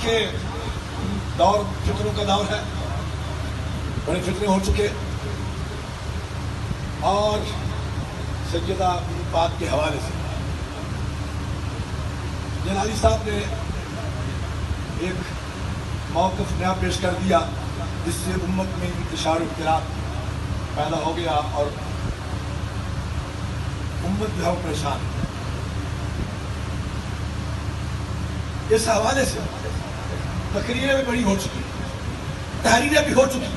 کے دور فطروں کا دور ہے، بڑے فتنے ہو چکے، اور سیدہ پاک کے حوالے سے جلالی صاحب نے ایک موقف نیا پیش کر دیا جس سے امت میں انتشار و اختلاف پیدا ہو گیا اور امت جو ہے وہ پریشان ہے۔ اس حوالے سے تقریریں بھی بڑی ہو چکی، تحریریں بھی ہو چکی۔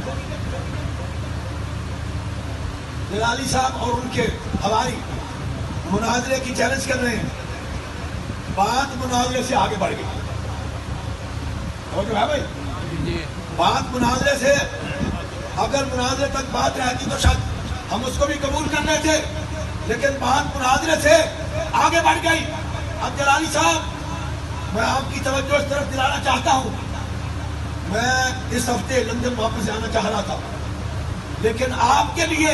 جلالی صاحب اور ان کے حواری مناظرے کی چیلنج کر رہے ہیں، بات مناظرے سے آگے بڑھ گئی۔ بھائی بات مناظرے سے، اگر مناظرے تک بات رہتی تو شاید ہم اس کو بھی قبول کر لیتے، لیکن بات مناظرے سے آگے بڑھ گئی۔ اب جلالی صاحب، میں آپ کی توجہ اس طرف دلانا چاہتا ہوں، میں اس ہفتے لندن واپس جانا چاہ رہا تھا، لیکن آپ کے لیے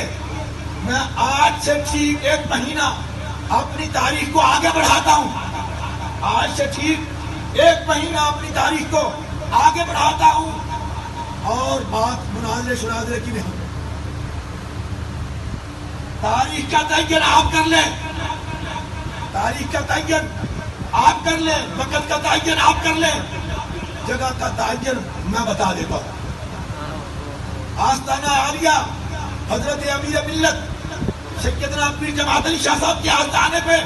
میں آج سے ٹھیک 1 مہینہ اپنی تاریخ کو آگے بڑھاتا ہوں۔ آج سے ٹھیک 1 مہینہ اپنی تاریخ کو آگے بڑھاتا ہوں، اور بات مناظرے شناظرے کی نہیں، تاریخ کا تعین آپ کر لیں، تاریخ کا تعین آپ کر لیں، وقت کا تعین آپ کر لیں، جگہ کا تعین میں بتا دیتا ہوں۔ آستانہ عالیہ حضرت امیر ملت سیدنا پیر جماعت علی شاہ صاحب کے آستانے پہ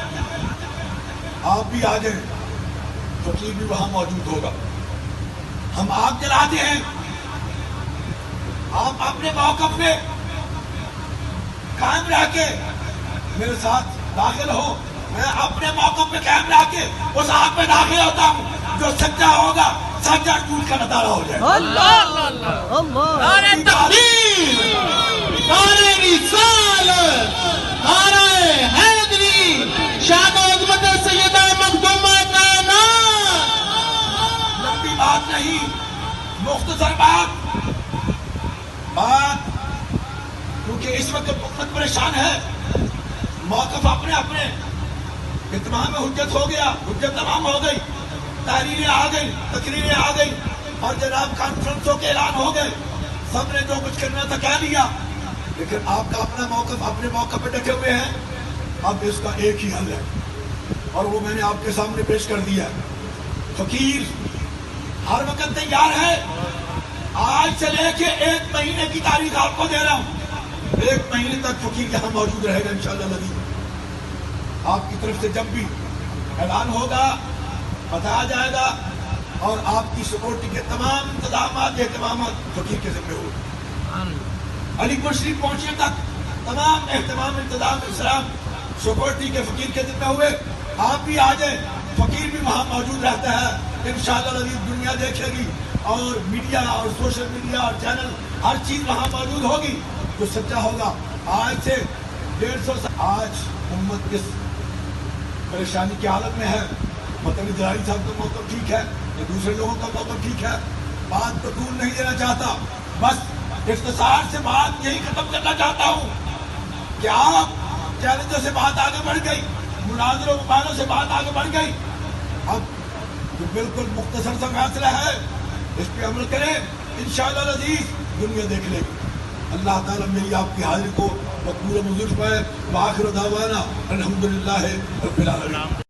آپ بھی آ جائیں، فقیر بھی وہاں موجود ہوگا۔ ہم آگ جلاتے ہیں، آپ اپنے موقف پہ قائم رہ کے میرے ساتھ داخل ہو، میں اپنے موقف پہ قائم رہ کے اس آگ پہ داخل ہوتا ہوں، جو سچا ہوگا سچا ٹوٹ کا نظارہ ہو جائے۔ نعرہ تکبیر، نعرہ رسالت، نعرہ حیدری، شان و عظمت سیدہ مخدومہ کائنات۔ لمبی بات نہیں، مختصر بات، کیونکہ اس وقت امت پریشان ہے، موقف اپنے اپنے اتمام حجت ہو گیا، حجت تمام ہو گئی، تحریریں آ گئی، تقریریں آ گئی، اور جناب کانفرنسوں کے اعلان ہو گئے، سب نے جو کچھ کرنا تھا کہہ لیا، لیکن آپ کا اپنا موقف اپنے موقف پہ ڈٹے ہوئے ہیں۔ اب اس کا ایک ہی حل ہے، اور وہ میں نے آپ کے سامنے پیش کر دیا ہے۔ فقیر ہر وقت تیار ہے، آج سے لے کے 1 مہینے کی تاریخ آپ کو دے رہا ہوں، 1 مہینے تک فقیر یہاں موجود رہے گا انشاءاللہ العزیز۔ آپ کی طرف سے جب بھی اعلان ہوگا بتایا جائے گا، اور آپ کی سیکورٹی کے تمام انتظامات اہتمامات فقیر کے ذمہ ہوگا۔ علی پور شریف پہنچنے تک تمام اہتمام انتظام اسلام سیکورٹی کے فقیر کے ذمہ ہوئے۔ آپ بھی آ جائیں، فقیر بھی وہاں موجود رہتا ہے انشاءاللہ العزیز، دنیا دیکھے گی، اور میڈیا اور سوشل میڈیا اور چینل ہر چیز وہاں موجود ہوگی، جو سچا ہوگا۔ آج سے 150 سال آج امت کس پریشانی کی حالت میں ہے، مطلب جلالی صاحب کا موقف ٹھیک ہے یا دوسرے لوگوں کا موقف ٹھیک ہے، بات تو طول نہیں دینا چاہتا، بس اختصار سے بات یہی ختم کرنا چاہتا ہوں کہ آپ چیلنجوں سے بات آگے بڑھ گئی، مناظروں مباحثوں سے بات آگے بڑھ گئی، اب جو بالکل مختصر سا فیصلہ ہے اس پہ عمل کریں، انشاءاللہ العزیز دنیا دیکھ لے گی۔ اللہ تعالیٰ میری آپ کی حاضری کو مقبول و منظور فرمائے۔ وآخر دعوانا الحمدللہ رب العالمین۔